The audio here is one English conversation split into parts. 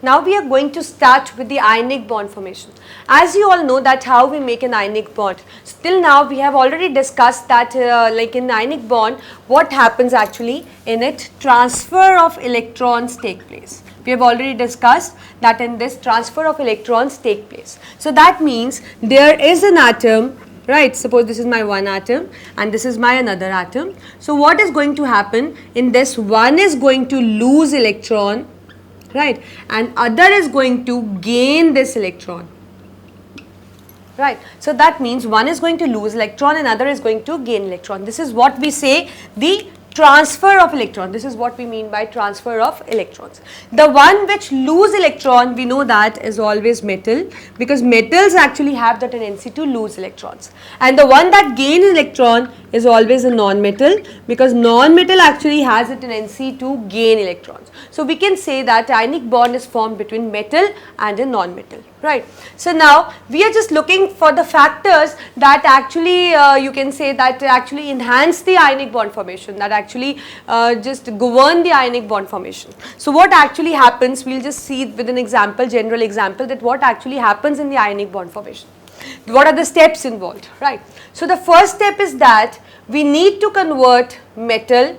Now we are going to start with the ionic bond formation. As you all know that how we make an ionic bond. Till now we have already discussed that like in ionic bond, what happens actually in it, transfer of electrons take place. We have already discussed that in this transfer of electrons take place. So that means there is an atom, right? Suppose this is my one atom and this is my another atom. So what is going to happen in this, one is going to lose electron, right, and other is going to gain this electron, right. So that means one is going to lose electron and other is going to gain electron. This is what we say the transfer of electron. This is what we mean by transfer of electrons. The one which lose electron, we know that is always metal, because metals actually have the tendency to lose electrons, and the one that gain electron is always a non-metal, because non-metal actually has a tendency to gain electrons. So we can say that ionic bond is formed between metal and a non-metal, right. So now we are just looking for the factors that actually you can say that actually enhance the ionic bond formation, that actually just govern the ionic bond formation. So what actually happens, we will just see with an example, general example, that what actually happens in the ionic bond formation. What are the steps involved, right. So the first step is that we need to convert metal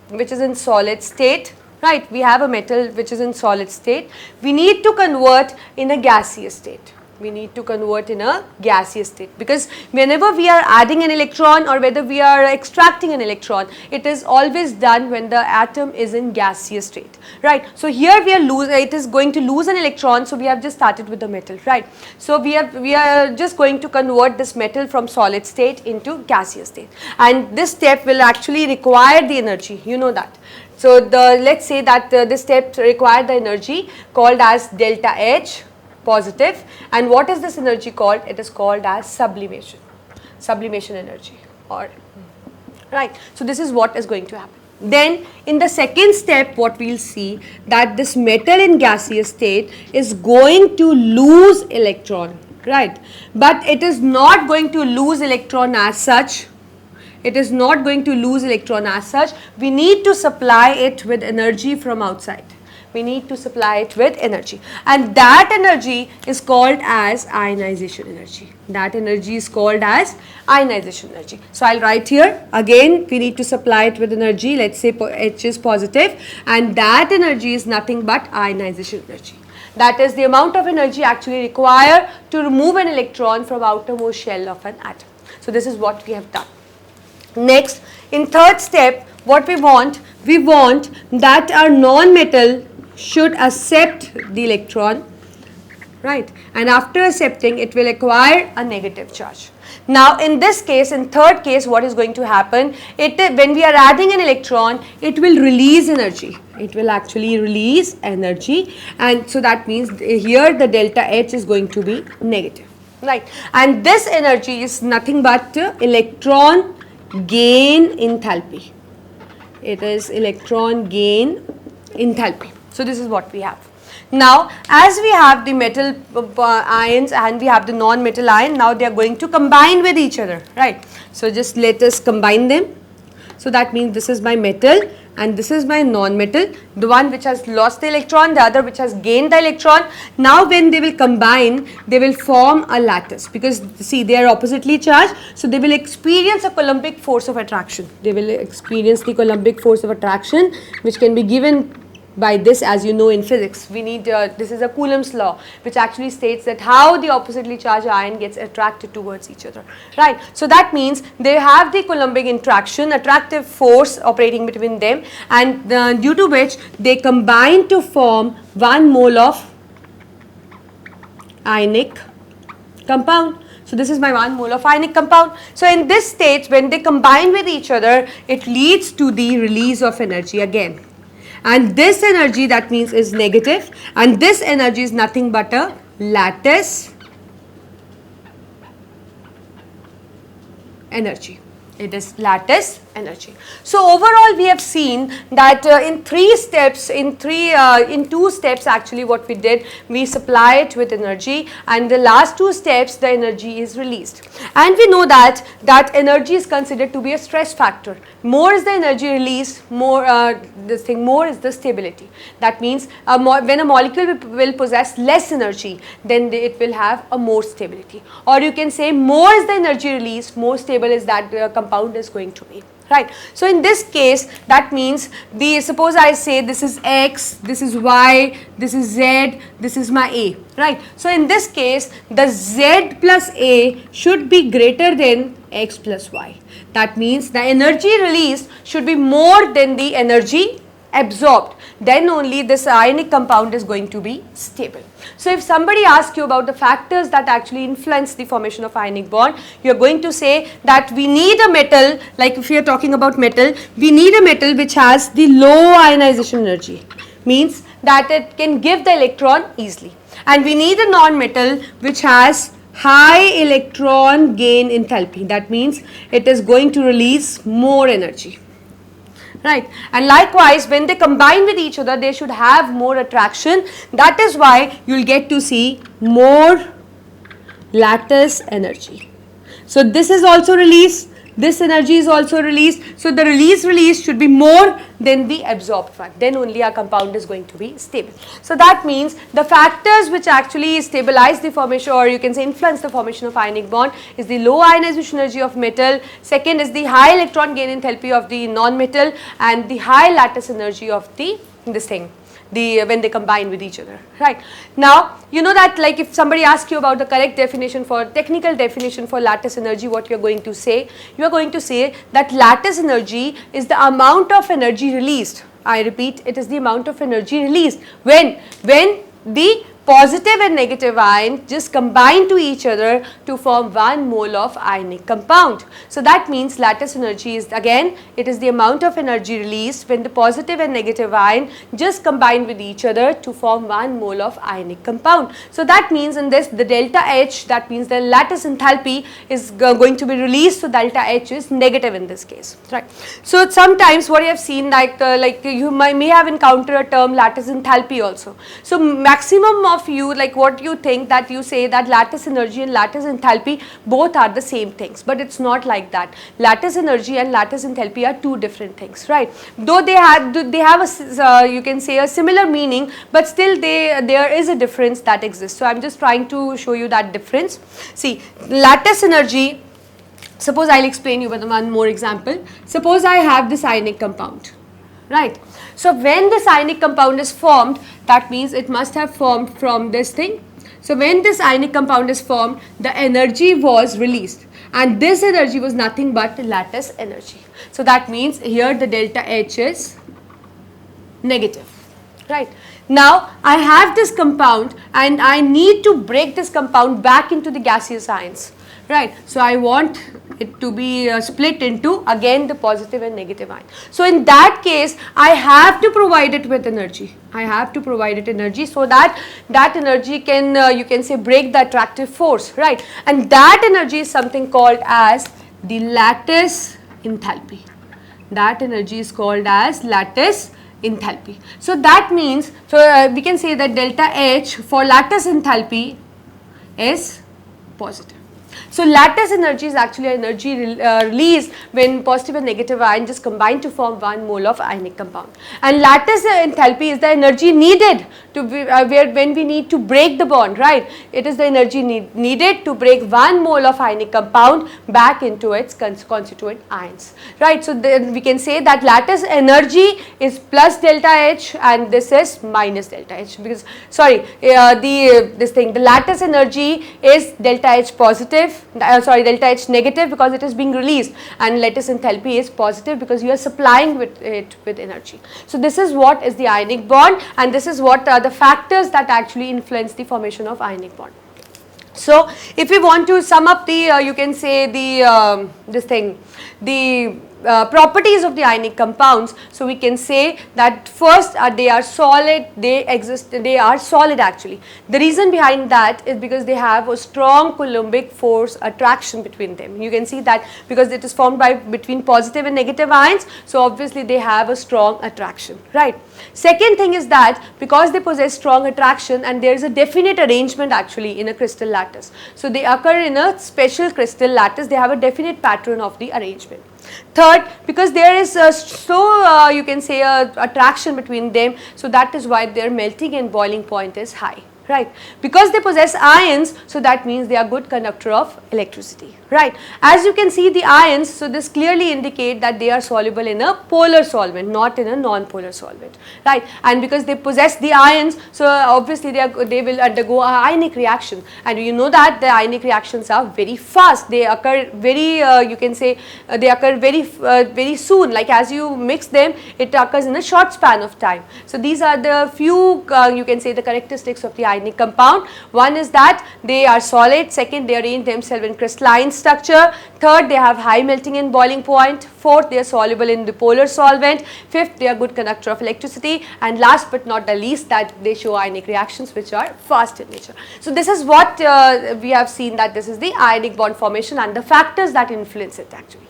which is in solid state, right. We have a metal which is in solid state, we need to convert in a gaseous state. We need to convert in a gaseous state, because whenever we are adding an electron or whether we are extracting an electron, it is always done when the atom is in gaseous state, right. So here we are it is going to lose an electron, so we have just started with the metal, right. So we are just going to convert this metal from solid state into gaseous state, and this step will actually require the energy, you know that. So let's say that this step require the energy called as delta H positive, and what is this energy called? It is called as sublimation energy, or right. So this is what is going to happen. Then in the second step what we will see that this metal in gaseous state is going to lose electron, right, but it is not going to lose electron as such. It is not going to lose electron as such. We need to supply it with energy from outside. We need to supply it with energy, and that energy is called as ionization energy. That energy is called as ionization energy. So I'll write here again, we need to supply it with energy. Let's say H is positive, and that energy is nothing but ionization energy. That is the amount of energy actually required to remove an electron from outermost shell of an atom. So this is what we have done. Next, in third step, what we want that our non-metal should accept the electron, right, and after accepting it will acquire a negative charge. Now in this case, in third case, what is going to happen, when we are adding an electron, it will release energy. It will actually release energy, and so that means here the delta H is going to be negative, right, and this energy is nothing but electron gain enthalpy. It is electron gain enthalpy. So this is what we have. Now as we have the metal ions and we have the non-metal ion, now they are going to combine with each other, right. So just let us combine them. So that means this is my metal and this is my non-metal, the one which has lost the electron, the other which has gained the electron. Now when they will combine, they will form a lattice, because see they are oppositely charged, so they will experience a Coulombic force of attraction. They will experience the Coulombic force of attraction, which can be given by this, as you know in physics. We need this is a Coulomb's law, which actually states that how the oppositely charged ion gets attracted towards each other, right. So that means they have the Coulombic interaction, attractive force operating between them, and due to which they combine to form 1 mole of ionic compound. So this is my 1 mole of ionic compound. So in this state, when they combine with each other, it leads to the release of energy again. And this energy, that means, is negative, and this energy is nothing but a lattice energy. It is lattice energy. So overall we have seen that in two steps actually what we did, we supply it with energy, and the last two steps the energy is released. And we know that energy is considered to be a stress factor. More is the energy released, more is the stability. That means when a molecule will possess less energy, then it will have a more stability. Or you can say more is the energy released, more stable is that compound is going to be. Right. So in this case, that means suppose I say this is X, this is Y, this is Z, this is my A. Right. So in this case, the Z plus A should be greater than X plus Y. That means the energy released should be more than the energy absorbed. Then only this ionic compound is going to be stable. So if somebody asks you about the factors that actually influence the formation of ionic bond, you are going to say that we need a metal, like if we are talking about metal, we need a metal which has the low ionization energy, means that it can give the electron easily. And we need a non-metal which has high electron gain enthalpy. That means it is going to release more energy. Right. And likewise, when they combine with each other, they should have more attraction. That is why you will get to see more lattice energy. So this is also released. This energy is also released. So the release should be more than the absorbed one. Then only our compound is going to be stable. So that means the factors which actually stabilize the formation, or you can say influence the formation of ionic bond, is the low ionization energy of metal. Second is the high electron gain enthalpy of the non-metal, and the high lattice energy of when they combine with each other. Right. Now you know that, like if somebody asks you about the correct definition technical definition for lattice energy, what you are going to say? You are going to say that lattice energy is the amount of energy released. I repeat, it is the amount of energy released when the positive and negative ion just combine to each other to form 1 mole of ionic compound. So that means lattice energy is, again, it is the amount of energy released when the positive and negative ion just combine with each other to form 1 mole of ionic compound. So that means in this, the delta H, that means the lattice enthalpy is going to be released, so delta H is negative in this case. Right. So sometimes what you have seen, like you may have encountered a term lattice enthalpy also. So maximum of you, like what you think, that you say that lattice energy and lattice enthalpy both are the same things, but it's not like that. Lattice energy and lattice enthalpy are two different things, right? Though they have a you can say a similar meaning, but still there is a difference that exists. So I'm just trying to show you that difference. See, lattice energy, suppose I'll explain you with one more example. Suppose I have this ionic compound, right? So when this ionic compound is formed, that means it must have formed from this thing. So when this ionic compound is formed, the energy was released, and this energy was nothing but lattice energy. So that means here the delta H is negative, right? Now I have this compound and I need to break this compound back into the gaseous ions, right? So I want it to be split into again the positive and negative ion. So in that case, I have to provide it with energy. I have to provide it energy so that that energy can you can say break the attractive force, right? And that energy is something called as the lattice enthalpy. That energy is called as lattice enthalpy. So that means, we can say that delta H for lattice enthalpy is positive. So lattice energy is actually energy released when positive and negative ion just combine to form 1 mole of ionic compound. And lattice enthalpy is the energy needed to be, when we need to break the bond, right? It is the energy needed to break 1 mole of ionic compound back into its constituent ions, right? So then we can say that lattice energy is plus delta H and this is minus delta H, because the lattice energy is delta H positive, delta H negative because it is being released, and lattice enthalpy is positive because you are supplying it with energy. So this is what is the ionic bond, and this is what are the factors that actually influence the formation of ionic bond. So if we want to sum up the you can say the properties of the ionic compounds. So we can say that first they are solid, they are solid actually. The reason behind that is because they have a strong Coulombic force attraction between them. You can see that because it is formed by between positive and negative ions, so obviously they have a strong attraction, right. Second thing is that because they possess strong attraction and there is a definite arrangement actually in a crystal lattice. So they occur in a special crystal lattice, they have a definite pattern of the arrangement. Third, because there is you can say a attraction between them, so that is why their melting and boiling point is high, right. Because they possess ions, so that means they are good conductor of electricity, right. As you can see the ions, so this clearly indicate that they are soluble in a polar solvent, not in a non-polar solvent, right. And because they possess the ions, so obviously they will undergo a ionic reaction, and you know that the ionic reactions are very fast, they occur very you can say they occur very soon, like as you mix them it occurs in a short span of time. So these are the few you can say the characteristics of the ionic compound. One is that they are solid, second they arrange themselves in crystalline structure, third they have high melting and boiling point, fourth they are soluble in the polar solvent, fifth they are good conductor of electricity, and last but not the least that they show ionic reactions which are fast in nature. So this is what we have seen, that this is the ionic bond formation and the factors that influence it actually.